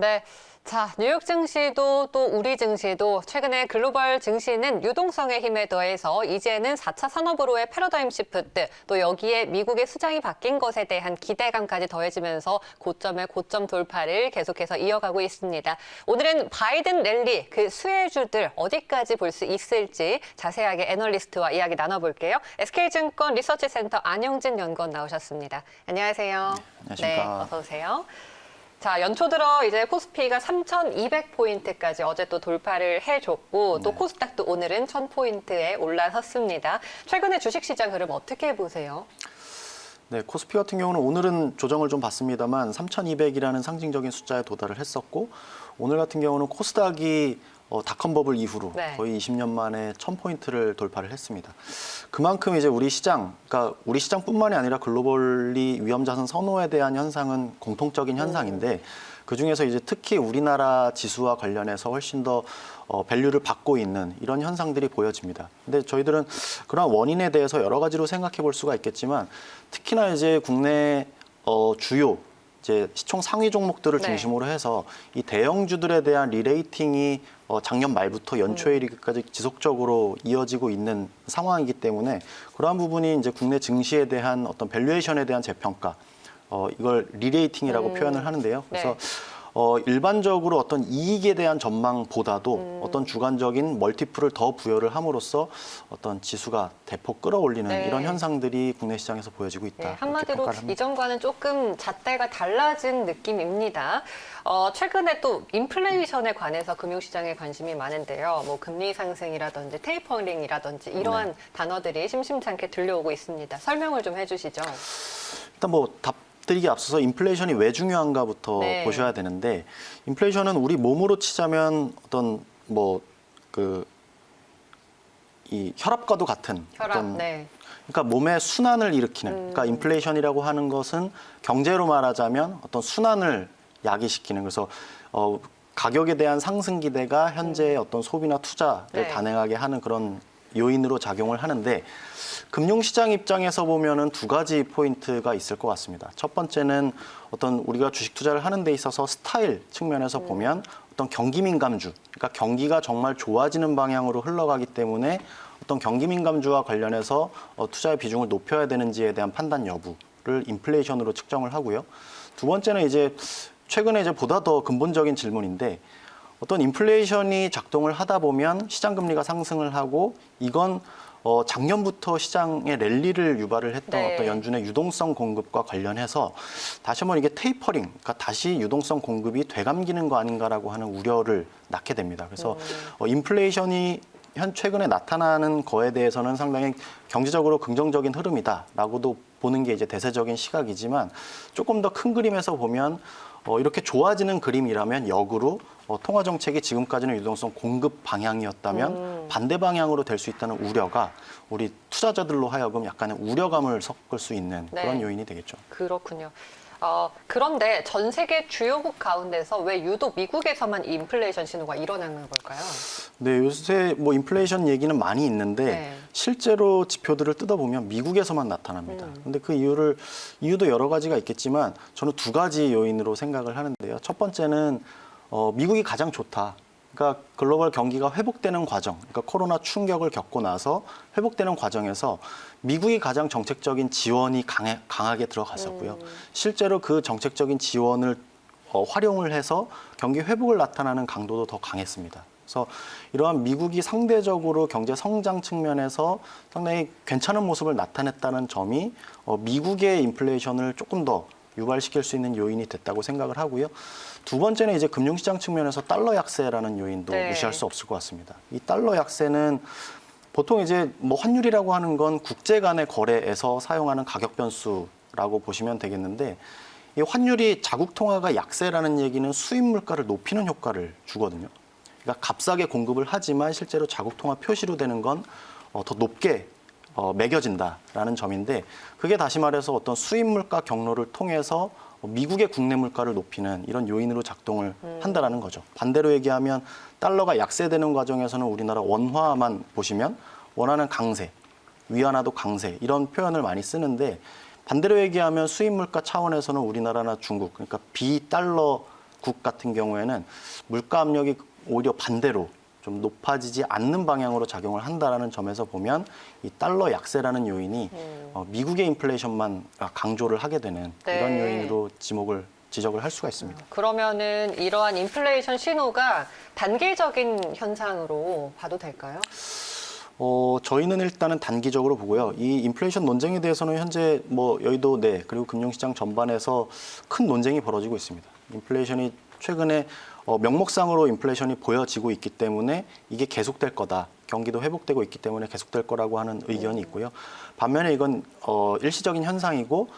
네. 자, 뉴욕 증시도 또 우리 증시도 최근에 글로벌 증시는 유동성의 힘에 더해서 이제는 4차 산업으로의 패러다임 시프트, 또 여기에 미국의 수장이 바뀐 것에 대한 기대감까지 더해지면서 고점의 고점 돌파를 계속해서 이어가고 있습니다. 오늘은 바이든 랠리, 그 수혜주들 어디까지 볼 수 있을지 자세하게 애널리스트와 이야기 나눠볼게요. SK증권 리서치센터 안영진 연구원 나오셨습니다. 안녕하세요. 안녕하십니까. 네, 어서 오세요. 자, 연초 들어 이제 코스피가 3,200포인트까지 어제 또 돌파를 해줬고 또 코스닥도 오늘은 1,000포인트에 올라섰습니다. 최근에 주식시장 흐름 어떻게 보세요? 네, 코스피 같은 경우는 오늘은 조정을 좀 받습니다만 3,200이라는 상징적인 숫자에 도달을 했었고 오늘 같은 경우는 코스닥이 닷컴 버블 이후로 거의 20년 만에 1,000포인트를 돌파를 했습니다. 그만큼 이제 우리 시장, 그러니까 우리 시장뿐만이 아니라 글로벌리 위험자산 선호에 대한 현상은 공통적인 현상인데 그중에서 이제 특히 우리나라 지수와 관련해서 훨씬 더 밸류를 받고 있는 이런 현상들이 보여집니다. 근데 저희들은 그런 원인에 대해서 여러 가지로 생각해 볼 수가 있겠지만 특히나 이제 국내 주요 이제 시총 상위 종목들을 중심으로 해서 이 대형주들에 대한 리레이팅이 작년 말부터 연초에 이르기까지 지속적으로 이어지고 있는 상황이기 때문에 그러한 부분이 이제 국내 증시에 대한 어떤 밸류에이션에 대한 재평가, 이걸 리레이팅이라고 표현을 하는데요. 그래서 일반적으로 어떤 이익에 대한 전망보다도 어떤 주관적인 멀티플을 더 부여를 함으로써 어떤 지수가 대폭 끌어올리는 이런 현상들이 국내 시장에서 보여지고 있다. 한마디로 이전과는 조금 잣대가 달라진 느낌입니다. 최근에 또 인플레이션에 관해서 금융시장에 관심이 많은데요. 뭐 금리 상승이라든지 테이퍼링이라든지 이러한 단어들이 심심찮게 들려오고 있습니다. 설명을 좀 해주시죠. 일단 뭐 답드리기 앞서서 인플레이션이 왜 중요한가부터 보셔야 되는데 인플레이션은 우리 몸으로 치자면 어떤 이 혈압과도 같은 그러니까 몸의 순환을 일으키는 그러니까 인플레이션이라고 하는 것은 경제로 말하자면 어떤 순환을 야기시키는 그래서 가격에 대한 상승 기대가 현재의 어떤 소비나 투자를 단행하게 하는 그런 요인으로 작용을 하는데 금융시장 입장에서 보면은 두 가지 포인트가 있을 것 같습니다. 첫 번째는 어떤 우리가 주식 투자를 하는 데 있어서 스타일 측면에서 보면 어떤 경기 민감주, 그러니까 경기가 정말 좋아지는 방향으로 흘러가기 때문에 어떤 경기 민감주와 관련해서 투자의 비중을 높여야 되는지에 대한 판단 여부를 인플레이션으로 측정을 하고요. 두 번째는 이제 최근에 이제 보다 더 근본적인 질문인데 어떤 인플레이션이 작동을 하다 보면 시장 금리가 상승을 하고 이건 작년부터 시장의 랠리를 유발을 했던 어떤 연준의 유동성 공급과 관련해서 다시 한번 이게 테이퍼링, 그러니까 다시 유동성 공급이 되감기는 거 아닌가라고 하는 우려를 낳게 됩니다. 그래서 인플레이션이 최근에 나타나는 거에 대해서는 상당히 경제적으로 긍정적인 흐름이다라고도 보는 게 이제 대세적인 시각이지만 조금 더 큰 그림에서 보면 이렇게 좋아지는 그림이라면 역으로 통화 정책이 지금까지는 유동성 공급 방향이었다면 반대 방향으로 될 수 있다는 우려가 우리 투자자들로 하여금 약간의 우려감을 섞을 수 있는 그런 요인이 되겠죠. 그렇군요. 그런데 전 세계 주요국 가운데서 왜 유독 미국에서만 인플레이션 신호가 일어나는 걸까요? 네, 요새 뭐 인플레이션 얘기는 많이 있는데 실제로 지표들을 뜯어보면 미국에서만 나타납니다. 근데 그 이유도 여러 가지가 있겠지만 저는 두 가지 요인으로 생각을 하는데요. 첫 번째는 미국이 가장 좋다. 그러니까 글로벌 경기가 회복되는 과정, 그러니까 코로나 충격을 겪고 나서 회복되는 과정에서 미국이 가장 정책적인 지원이 강하게 들어갔었고요. 실제로 그 정책적인 지원을 활용을 해서 경기 회복을 나타나는 강도도 더 강했습니다. 그래서 이러한 미국이 상대적으로 경제 성장 측면에서 상당히 괜찮은 모습을 나타냈다는 점이 미국의 인플레이션을 조금 더 유발시킬 수 있는 요인이 됐다고 생각을 하고요. 두 번째는 이제 금융시장 측면에서 달러 약세라는 요인도 무시할 수 없을 것 같습니다. 이 달러 약세는 보통 이제 뭐 환율이라고 하는 건 국제 간의 거래에서 사용하는 가격 변수라고 보시면 되겠는데 이 환율이 자국 통화가 약세라는 얘기는 수입 물가를 높이는 효과를 주거든요. 그러니까 값싸게 공급을 하지만 실제로 자국 통화 표시로 되는 건 더 높게 매겨진다라는 점인데 그게 다시 말해서 어떤 수입 물가 경로를 통해서 미국의 국내 물가를 높이는 이런 요인으로 작동을 한다라는 거죠. 반대로 얘기하면 달러가 약세되는 과정에서는 우리나라 원화만 보시면 원화는 강세, 위안화도 강세 이런 표현을 많이 쓰는데 반대로 얘기하면 수입 물가 차원에서는 우리나라나 중국 그러니까 비달러 국 같은 경우에는 물가 압력이 오히려 반대로 좀 높아지지 않는 방향으로 작용을 한다라는 점에서 보면 이 달러 약세라는 요인이 미국의 인플레이션만 강조를 하게 되는 네. 이런 요인으로 지적을 할 수가 있습니다. 그러면은 이러한 인플레이션 신호가 단기적인 현상으로 봐도 될까요? 저희는 일단은 단기적으로 보고요. 이 인플레이션 논쟁에 대해서는 현재 뭐 여의도 내 그리고 금융시장 전반에서 큰 논쟁이 벌어지고 있습니다. 인플레이션이 최근에 명목상으로 인플레이션이 보여지고 있기 때문에 이게 계속될 거다. 경기도 회복되고 있기 때문에 계속될 거라고 하는 의견이 있고요. 반면에 이건 일시적인 현상이고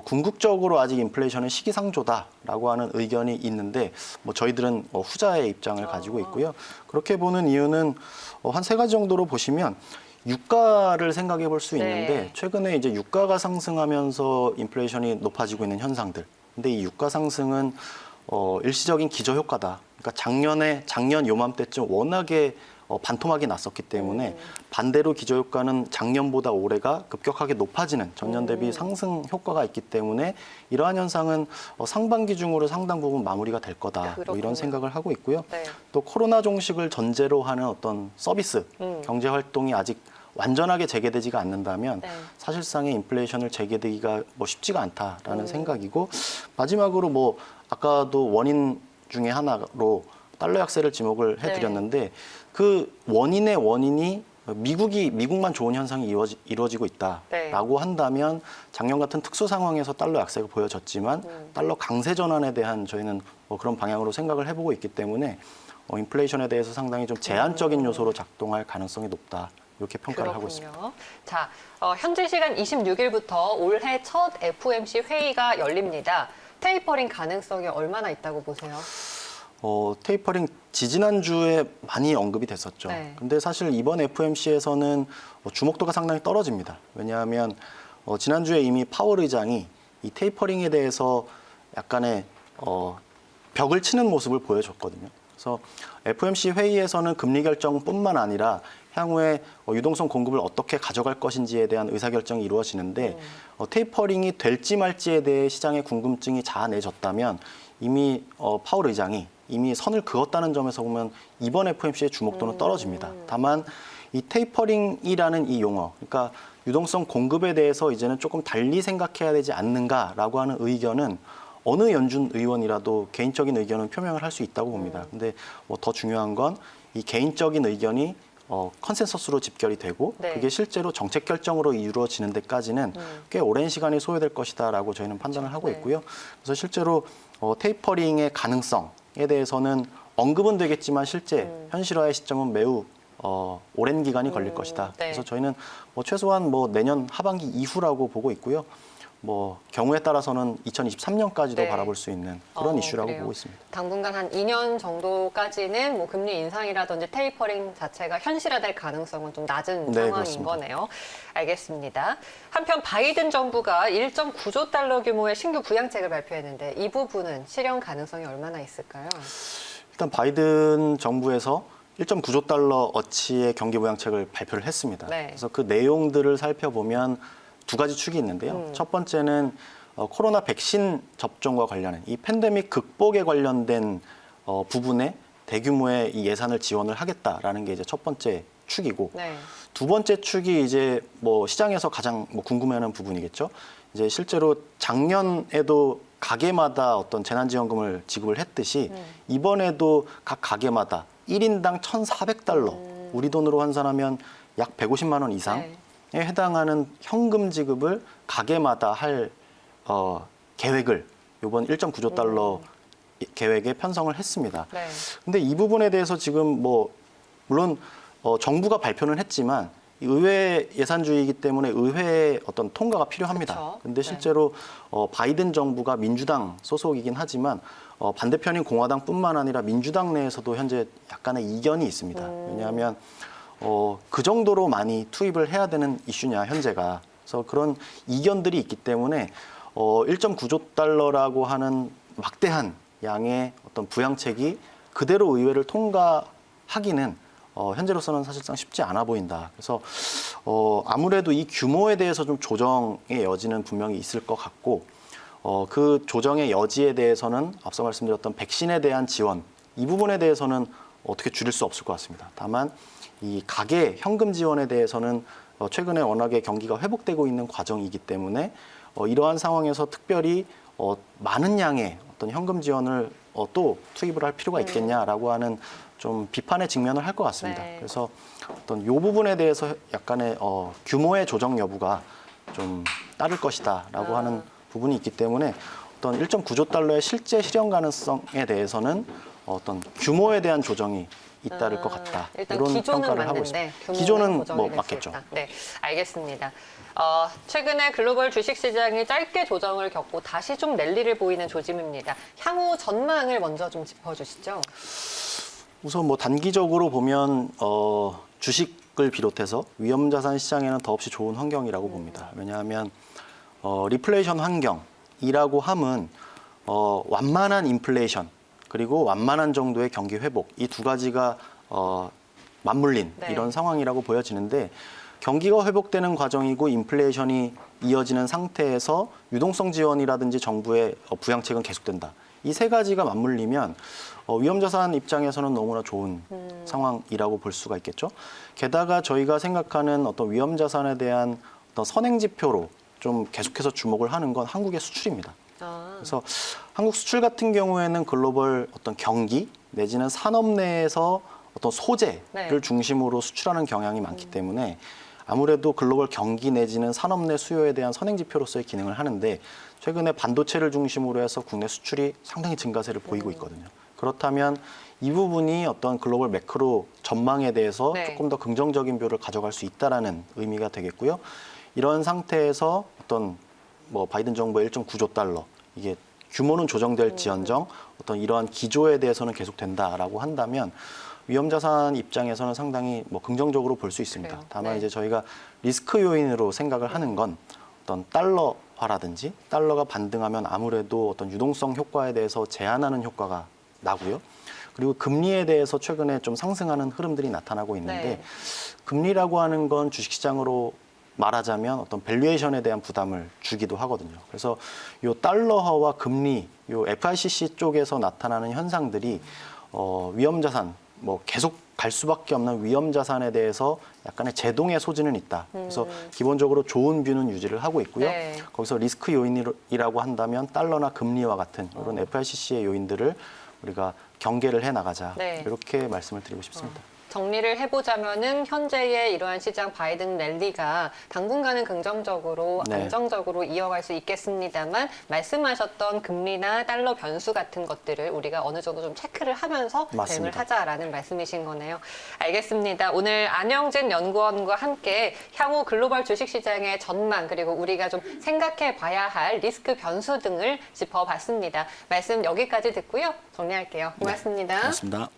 궁극적으로 아직 인플레이션은 시기상조다라고 하는 의견이 있는데 뭐 저희들은 후자의 입장을 가지고 있고요. 그렇게 보는 이유는 한 세 가지 정도로 보시면 유가를 생각해 볼 수 있는데 네. 최근에 이제 유가가 상승하면서 인플레이션이 높아지고 있는 현상들. 근데 이 유가 상승은 일시적인 기저효과다. 그러니까 작년 요맘때쯤 워낙에 반토막이 났었기 때문에 반대로 기저효과는 작년보다 올해가 급격하게 높아지는 전년 대비 상승 효과가 있기 때문에 이러한 현상은 상반기 중으로 상당 부분 마무리가 될 거다. 뭐 이런 생각을 하고 있고요. 네. 또 코로나 종식을 전제로 하는 어떤 서비스, 경제 활동이 아직 완전하게 재개되지가 않는다면 네. 사실상의 인플레이션을 재개되기가 뭐 쉽지가 않다라는 생각이고 마지막으로 뭐 아까도 원인 중에 하나로 달러 약세를 지목을 해드렸는데 그 원인의 원인이 미국만 좋은 현상이 이루어지고 있다라고 한다면 작년 같은 특수 상황에서 달러 약세가 보여졌지만 달러 강세 전환에 대한 저희는 뭐 그런 방향으로 생각을 해보고 있기 때문에 인플레이션에 대해서 상당히 좀 제한적인 요소로 작동할 가능성이 높다. 이렇게 평가를 하고 있습니다. 자, 현지 시간 26일부터 올해 첫 FOMC 회의가 열립니다. 테이퍼링 가능성이 얼마나 있다고 보세요? 테이퍼링 지지난주에 많이 언급이 됐었죠. 네. 근데 사실 이번 FOMC에서는 주목도가 상당히 떨어집니다. 왜냐하면 지난주에 이미 파월 의장이 이 테이퍼링에 대해서 약간의 벽을 치는 모습을 보여줬거든요. 그래서 FOMC 회의에서는 금리 결정뿐만 아니라 향후에 유동성 공급을 어떻게 가져갈 것인지에 대한 의사결정이 이루어지는데 테이퍼링이 될지 말지에 대해 시장의 궁금증이 자아내졌다면 이미 파월 의장이 이미 선을 그었다는 점에서 보면 이번 FOMC의 주목도는 떨어집니다. 다만 이 테이퍼링이라는 이 용어, 그러니까 유동성 공급에 대해서 이제는 조금 달리 생각해야 되지 않는가라고 하는 의견은 어느 연준 의원이라도 개인적인 의견은 표명을 할 수 있다고 봅니다. 근데 뭐 더 중요한 건 이 개인적인 의견이 컨센서스로 집결이 되고 네. 그게 실제로 정책 결정으로 이루어지는 데까지는 꽤 오랜 시간이 소요될 것이다라고 저희는 판단을 하고 네. 있고요. 그래서 실제로 테이퍼링의 가능성에 대해서는 언급은 되겠지만 실제 현실화의 시점은 매우 오랜 기간이 걸릴 것이다. 네. 그래서 저희는 뭐 최소한 뭐 내년 하반기 이후라고 보고 있고요. 뭐 경우에 따라서는 2023년까지도 네. 바라볼 수 있는 그런 이슈라고 그래요. 보고 있습니다. 당분간 한 2년 정도까지는 뭐 금리 인상이라든지 테이퍼링 자체가 현실화될 가능성은 좀 낮은 네, 상황인 그렇습니다. 거네요. 알겠습니다. 한편 바이든 정부가 1.9조 달러 규모의 신규 부양책을 발표했는데 이 부분은 실현 가능성이 얼마나 있을까요? 일단 바이든 정부에서 1.9조 달러 어치의 경기 부양책을 발표를 했습니다. 네. 그래서 그 내용들을 살펴보면 두 가지 축이 있는데요. 첫 번째는 코로나 백신 접종과 관련한 이 팬데믹 극복에 관련된 부분에 대규모의 이 예산을 지원을 하겠다라는 게 이제 첫 번째 축이고 네. 두 번째 축이 이제 뭐 시장에서 가장 뭐 궁금해하는 부분이겠죠. 이제 실제로 작년에도 가게마다 어떤 재난지원금을 지급을 했듯이 이번에도 각 가게마다 1인당 1,400달러 우리 돈으로 환산하면 약 150만 원 이상. 네. 에 해당하는 현금 지급을 가게마다 할 계획을 이번 1.9조 달러 계획에 편성을 했습니다. 네. 근데 이 부분에 대해서 지금 뭐 물론 정부가 발표는 했지만 의회 예산주의이기 때문에 의회의 어떤 통과가 필요합니다. 그쵸. 근데 네. 실제로 바이든 정부가 민주당 소속이긴 하지만 반대편인 공화당뿐만 아니라 민주당 내에서도 현재 약간의 이견이 있습니다. 왜냐하면 그 정도로 많이 투입을 해야 되는 이슈냐 현재가. 그래서 그런 이견들이 있기 때문에 1.9조 달러라고 하는 막대한 양의 어떤 부양책이 그대로 의회를 통과하기는 현재로서는 사실상 쉽지 않아 보인다. 그래서 아무래도 이 규모에 대해서 좀 조정의 여지는 분명히 있을 것 같고 그 조정의 여지에 대해서는 앞서 말씀드렸던 백신에 대한 지원 이 부분에 대해서는 어떻게 줄일 수 없을 것 같습니다. 다만 이 가계 현금 지원에 대해서는 최근에 워낙에 경기가 회복되고 있는 과정이기 때문에 이러한 상황에서 특별히 많은 양의 어떤 현금 지원을 또 투입을 할 필요가 있겠냐라고 하는 좀 비판의 직면을 할 것 같습니다. 네. 그래서 어떤 이 부분에 대해서 약간의 규모의 조정 여부가 좀 따를 것이다라고 하는 부분이 있기 때문에 어떤 1.9조 달러의 실제 실현 가능성에 대해서는 어떤 규모에 대한 조정이 잇따를 것 같다. 일단 이런 기조는 평가를 하고 맞는데 있습니다. 기조는 조정이 뭐 될수 맞겠죠. 있다. 네, 알겠습니다. 최근에 글로벌 주식시장이 짧게 조정을 겪고 다시 좀 랠리를 보이는 조짐입니다. 향후 전망을 먼저 좀 짚어주시죠. 우선 뭐 단기적으로 보면 주식을 비롯해서 위험자산 시장에는 더없이 좋은 환경이라고 봅니다. 왜냐하면 리플레이션 환경이라고 함은 완만한 인플레이션 그리고 완만한 정도의 경기 회복 이 두 가지가 맞물린 네. 이런 상황이라고 보여지는데 경기가 회복되는 과정이고 인플레이션이 이어지는 상태에서 유동성 지원이라든지 정부의 부양책은 계속된다. 이 세 가지가 맞물리면 위험자산 입장에서는 너무나 좋은 상황이라고 볼 수가 있겠죠. 게다가 저희가 생각하는 어떤 위험자산에 대한 어떤 선행 지표로 좀 계속해서 주목을 하는 건 한국의 수출입니다. 그래서 한국 수출 같은 경우에는 글로벌 어떤 경기 내지는 산업 내에서 어떤 소재를 네. 중심으로 수출하는 경향이 많기 때문에 아무래도 글로벌 경기 내지는 산업 내 수요에 대한 선행 지표로서의 기능을 하는데 최근에 반도체를 중심으로 해서 국내 수출이 상당히 증가세를 보이고 있거든요. 그렇다면 이 부분이 어떤 글로벌 매크로 전망에 대해서 네. 조금 더 긍정적인 뷰를 가져갈 수 있다라는 의미가 되겠고요. 이런 상태에서 어떤 뭐 바이든 정부의 1.9조 달러 이게 규모는 조정될지언정 어떤 이러한 기조에 대해서는 계속된다라고 한다면 위험자산 입장에서는 상당히 뭐 긍정적으로 볼 수 있습니다. 그래요. 다만 네. 이제 저희가 리스크 요인으로 생각을 하는 건 어떤 달러화라든지 달러가 반등하면 아무래도 어떤 유동성 효과에 대해서 제한하는 효과가 나고요. 그리고 금리에 대해서 최근에 좀 상승하는 흐름들이 나타나고 있는데 네. 금리라고 하는 건 주식시장으로 말하자면 어떤 밸류에이션에 대한 부담을 주기도 하거든요. 그래서 요 달러화와 금리, 요 FICC 쪽에서 나타나는 현상들이 위험자산, 뭐 계속 갈 수밖에 없는 위험자산에 대해서 약간의 제동의 소지는 있다. 그래서 기본적으로 좋은 뷰는 유지를 하고 있고요. 네. 거기서 리스크 요인이라고 한다면 달러나 금리와 같은 이런 FICC의 요인들을 우리가 경계를 해 나가자. 네. 이렇게 말씀을 드리고 싶습니다. 정리를 해보자면은 현재의 이러한 시장 바이든 랠리가 당분간은 긍정적으로 네. 안정적으로 이어갈 수 있겠습니다만 말씀하셨던 금리나 달러 변수 같은 것들을 우리가 어느 정도 좀 체크를 하면서 대응을 맞습니다. 하자라는 말씀이신 거네요. 알겠습니다. 오늘 안영진 연구원과 함께 향후 글로벌 주식시장의 전망 그리고 우리가 좀 생각해 봐야 할 리스크 변수 등을 짚어봤습니다. 말씀 여기까지 듣고요. 정리할게요. 고맙습니다. 고맙습니다.